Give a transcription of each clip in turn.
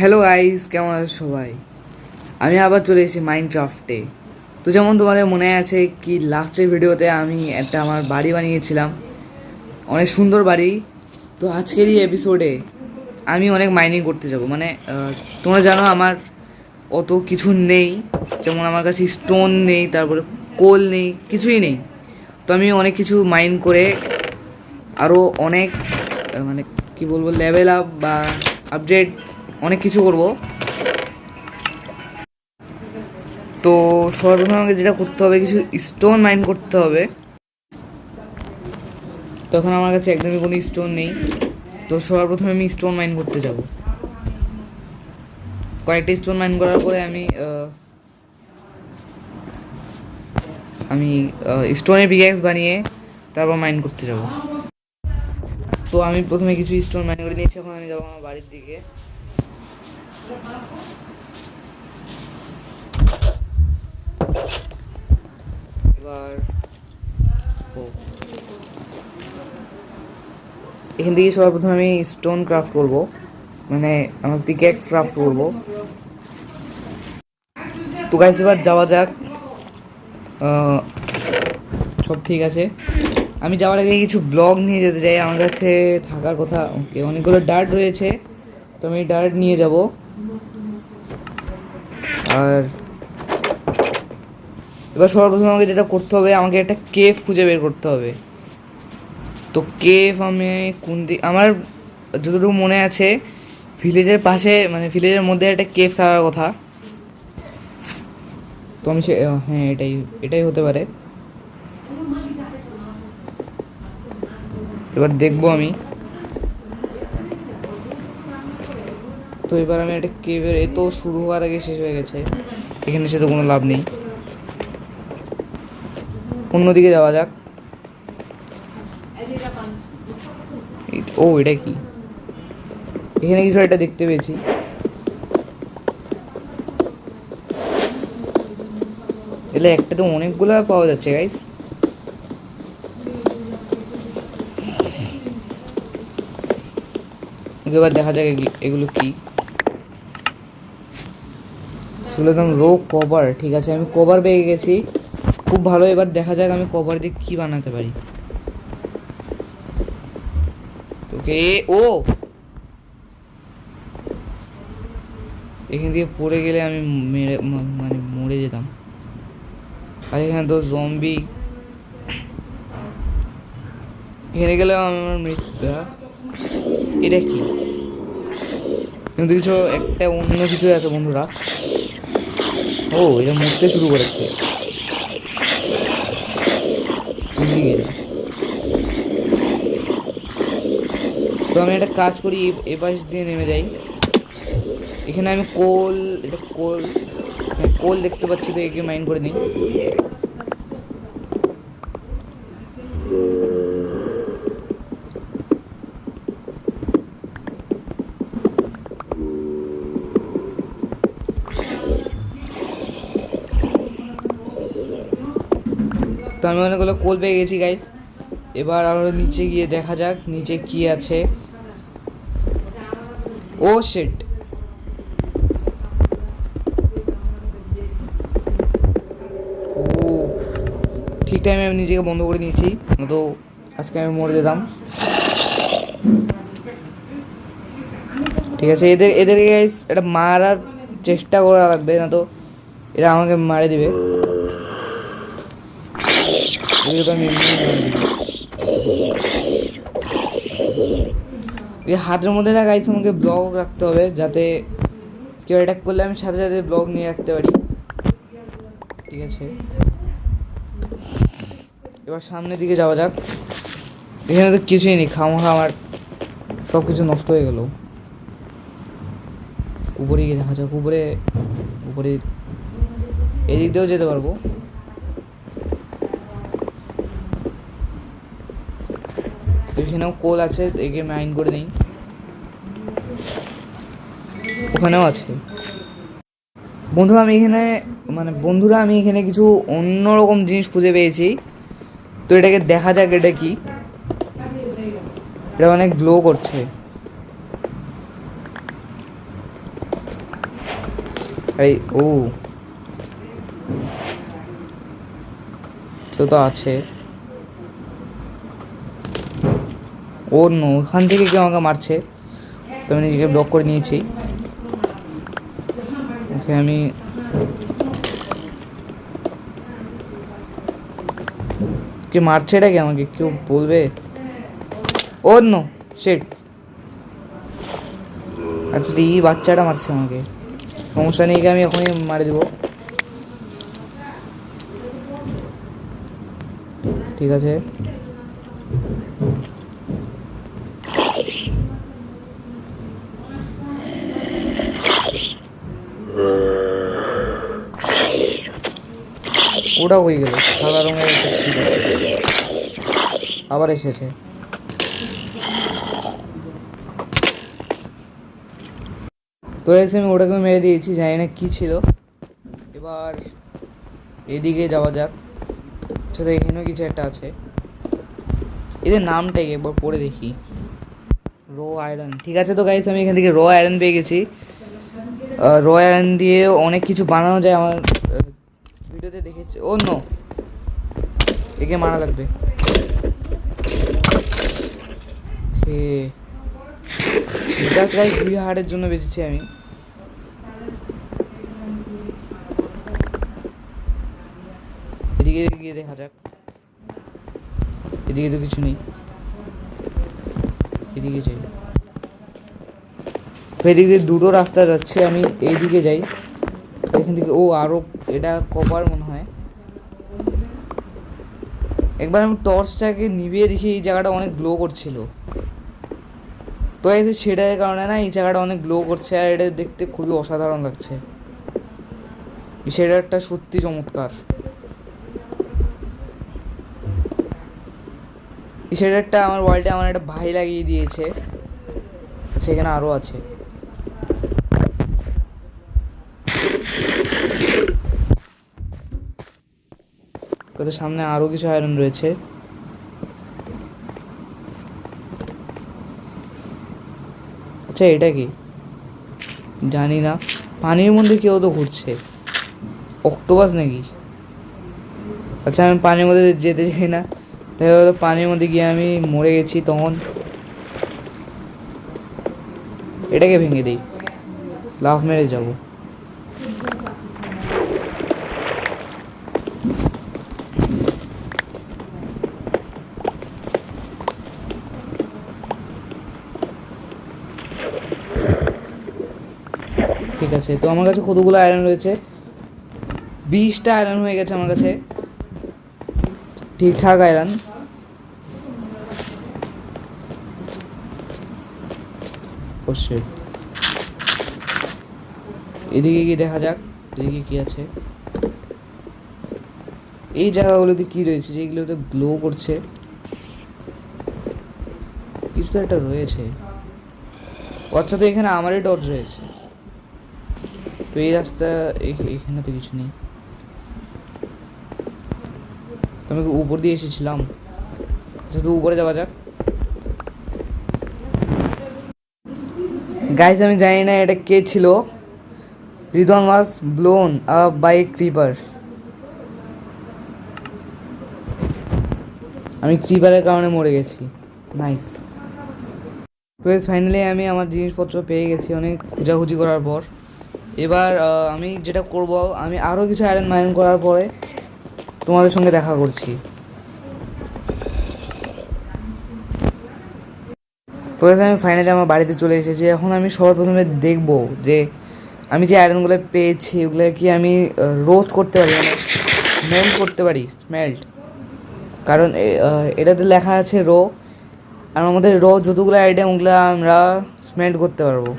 Hello guys, কেমন আছো সবাই? আমি আবার চলে এসেছি মাইনক্রাফটে। তো যেমন তোমাদের মনে আছে কি লাস্টের ভিডিওতে আমি একটা আমার বাড়ি বানিয়েছিলাম, অনেক সুন্দর বাড়ি। তো আজকের এই এপিসোডে আমি অনেক মাইনিং করতে যাব। মানে তোমরা জানো আমার অত কিছু নেই, যেমন আমার কাছে স্টোন নেই, তারপরে কোল নেই, কিছুই নেই। তো আমি অনেক কিছু মাইন করে আরও অনেক মানে কি বলবো, লেভেল আপ বা আপডেট অনেক কিছু করব। তো সর্বপ্রথম আমাকে যেটা করতে হবে, কিছু স্টোন মাইন করতে হবে। তখন আমার কাছে একদমই কোনো স্টোন নেই। তো সর্বপ্রথমে আমি স্টোন মাইন করতে যাব। কয়েকটা স্টোন মাইন করার পরে আমি স্টোনের পিক্যাক্স বানিয়ে তারপর মাইন করতে যাব। তো আমি প্রথমে কিছু স্টোন মাইন করে নিয়েছি, এখন আমি যাবো আমার বাড়ির দিকে। এবার এখান থেকে সর্বপ্রথম আমি স্টোন ক্রাফট করব, মানে আমার পিক্যাক্স ক্রাফট করব। তো গাইস এবার যাওয়া যাক। সব ঠিক আছে। আমি যাওয়ার আগে কিছু ব্লগ নিয়ে যেতে চাই, আমার কাছে থাকার কথা। ওকে, অনেকগুলো ডার্ট রয়েছে, তো আমি ডার্ট নিয়ে যাব। আর এবার সর্বপ্রথম আমাকে যেটা করতে হবে, আমাকে একটা কেভ খুঁজে বের করতে হবে। তো কেভ আমি কোন দিক, আমার যতটুকু মনে আছে ভিলেজের পাশে, মানে ভিলেজের মধ্যে একটা কেভ থাকার কথা। তো আমি হ্যাঁ, এটাই এটাই হতে পারে। এবার দেখবো আমি। তো এবার আমি একটা কেভের, এ তো শুরু হওয়ার আগে শেষ হয়ে গেছে, এখানে এসে তো কোনো লাভ নেই, অন্যদিকে যাওয়া যাক। ও, এটা কি? এখানে কিছু একটা দেখতে পেয়েছি। এলে একটা তো অনেকগুলো পাওয়া যাচ্ছে গাইস। এবার দেখা যাক এগুলো কি। সেগুলো একদম রো কভার। ঠিক আছে, আমি কভার পেয়ে গেছি, খুব ভালো। এবার দেখা যাক আমি কভার দিয়ে কি বানাতে পারি। ওকে, ও এখান দিয়ে পড়ে গেলে আমি মানে মরে যেতাম। আর এখানে তো জম্বি, এখানে গেলে আমার মৃত্যু। এটা কি? কিন্তু কিছু একটা অন্য কিছু আছে বন্ধুরা। ও, এটা মরতে শুরু করেছে। কোন দিকে? তো আমি একটা কাজ করি, এপাশ দিয়ে নেমে যাই। এখানে আমি কোল, এটা কোল, হ্যাঁ কোল দেখতে পাচ্ছি, তো একে মাইন্ড করে নিই। তো আমি অনেকগুলো কোল পেয়ে গেছি গাইস। এবার আমরা নিচে গিয়ে দেখা যাক নিচে কি আছে। ও শিট, ও ঠিক টাইমে আমি নিজেকে বন্ধ করে নিয়েছি, তো আজকে আমি মরে যেতাম। ঠিক আছে, এদেরকে গাইস এটা মারার চেষ্টা করা লাগবে, না তো এরা আমাকে মারে দিবে। এদিকে তো আমি এমনি মারে দিবি। এই হাতের মধ্যে না গাইস আমাকে ব্লগ রাখতে হবে, যাতে কেউ অ্যাটাক করলে আমি সাথে সাথে ব্লগ নিয়ে রাখতে পারি। ঠিক আছে, এবার সামনের দিকে যাওয়া যাক। এখানে তো কিছুই নেই, খামোখা আমার সব কিছু নষ্ট হয়ে গেল। উপরে গিয়ে দেখা যাক, উপরে উপরে এদিক দিয়েও যেতে পারবো। এখানেও কোল আছে, একে মাইন করে নেই। ওখানেও আছে। বন্ধুরা আমি এখানে, মানে বন্ধুরা আমি এখানে কিছু অন্যরকম জিনিস খুঁজে পেয়েছি। তো এটাকে দেখা যাক এটা কি। এটা অনেক গ্লো করছে। আরে ও, কেউ তো আছে। ও নো, ওখান থেকে কেউ আমাকে মারছে, তো আমি নিজেকে ব্লক করে নিয়েছি। ওকে, আমি কে মারছে এটাকে, আমাকে কেউ বলবে? ও নো, শিট। আচ্ছা, এই বাচ্চাটা মারছে আমাকে, সমস্যা নেই, আমি এখনই মারি দেবো। ঠিক আছে, ওটা হয়ে গেল, সাদা রঙের একটা ছিল, আবার এসেছে। তো এসে আমি ওটাকে মেরে দিয়েছি, জানি না কী ছিল। এবার এদিকে যাওয়া যাক। আচ্ছা, তো এখানেও কিছু একটা আছে, এদের নামটাই একবার পড়ে দেখি। র আয়রন, ঠিক আছে। তো গাইস, আমি এখান থেকে র আয়রন পেয়ে গেছি। র আয়রন দিয়ে অনেক কিছু বানানো যায়, আমার ভিডিওতে দেখেছি। ও নো, একে মারা লাগবে। জাস্ট গাইস 2 হার্টের জন্য বেঁচেছি আমি। এদিকে গিয়ে দেখা যাক, এদিকে তো কিছু নেই, এদিকে যাই। এদিক দিয়ে দুটো রাস্তা যাচ্ছে, আমি এইদিকে যাই। এখান থেকে ও আরো, এটা কপার মনে হয়। একবার আমি টর্চটাকে নিভিয়ে দেখি, এই জায়গাটা অনেক গ্লো করছিল। তো এই সেটার কারণে না, এই জায়গাটা অনেক গ্লো করছে, আর এটা দেখতে খুবই অসাধারণ লাগছে। এই শেডারটা সত্যি চমৎকার। এই শেডারটা আমার ওয়ার্ল্ডে আমার একটা ভাই লাগিয়ে দিয়েছে, সেখানে আরও আছে। কত সামনে আরও কিছু আয়রন রয়েছে। আচ্ছা, এটা কি জানি না। পানির মধ্যে কেউ তো ঘুরছে, অক্টোপাস নাকি? আচ্ছা, আমি পানির মধ্যে যেতে চাই না, পানির মধ্যে গিয়ে আমি মরে গেছি তখন। এটাকে ভেঙে দিই, লাফ মেরে যাব। ঠিক আছে, তো আমার কাছে কতগুলো আয়রন রয়েছে? 20টা আয়রন হয়ে গেছে আমার কাছে, ঠিকঠাক আয়রন। অবশ্যই এদিকে গিয়ে দেখা যাক, এদিকে কি আছে। এই জায়গাগুলোতে কি রয়েছে যেগুলোতে গ্লো করছে? কিছু তো একটা রয়েছে। আচ্ছা, তো এখানে আমারই টর্চ রয়েছে, তো এই রাস্তা, এখানে তো কিছু নেই। তো আমি উপর দিয়ে এসেছিলাম। আচ্ছা, তো উপরে যাওয়া যাক। গাইস, আমি জানি না এটা কে ছিল। Ridwan was blown up by creeper. আমি ক্রিপারের কারণে মরে গেছি। নাইস। তো ফাইনালি আমি আমার জিনিসপত্র পেয়ে গেছি অনেক খোঁজাখুঁজি করার পর। এবার আমি যেটা করব, আমি আরও কিছু আয়রন মাইন করার পরে তোমাদের সঙ্গে দেখা করছি। তো আমি ফাইনালি আমার বাড়িতে চলে এসেছি। এখন আমি সবার প্রথমে দেখব যে আমি যে আয়রনগুলো পেয়েছি ওগুলো কি আমি রোস্ট করতে পারি, মানে স্মেল্ট করতে পারি, স্মেল্ট। কারণ এটাতে লেখা আছে র, আর আমাদের র যতগুলো আইটেম ওগুলো আমরা স্মেল্ট করতে পারবো।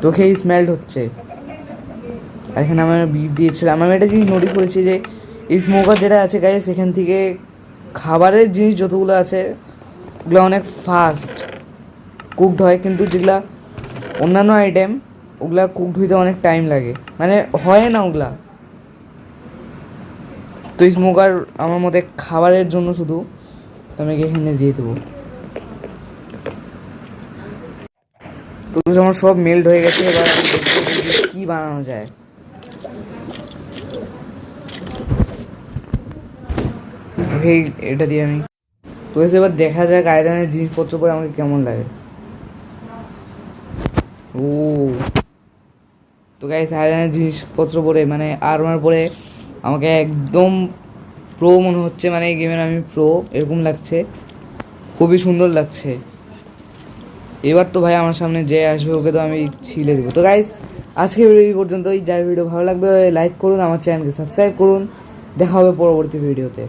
তো খেয়ে স্মেল্ট হচ্ছে। আর এখানে আমার বিফ দিয়েছিলাম। আমি একটা জিনিস নোটিস করেছি যে এই স্মোকার যেটা আছে গাইস, সেখান থেকে খাবারের জিনিস যতগুলো আছে ওগুলো অনেক ফাস্ট কুকড হয়, কিন্তু যেগুলা অন্যান্য আইটেম ওগুলা কুকড হইতে অনেক টাইম লাগে, মানে হয় না ওগুলা। তো স্মোকার আমার মতে খাবারের জন্য শুধু, তো আমি এখানে দিয়ে দেবো। তো আমার সব মেল্ট হয়ে গেছে, এবার আমি দেখবো যে কি বানানো যায়। ওকে, এটা দিয়ে আমি তো এবার দেখা যাক আয়রনের জিনিসপত্র পরে আমাকে কেমন লাগে। ও, তো গাইস আয়রনের জিনিসপত্র পরে মানে আর্মার পরে আমাকে একদম প্রো মনে হচ্ছে, মানে এই গেমের আমি প্রো এরকম লাগছে, খুবই সুন্দর লাগছে। এবার তো ভাই আমার সামনে যে আসবে ওকে তো আমি ছিলে দেবো। তো গাইস আজকে ভিডিও এই পর্যন্তই। যার ভিডিও ভালো লাগবে লাইক করুন, আমার চ্যানেলকে সাবস্ক্রাইব করুন। দেখা হবে পরবর্তী ভিডিওতে।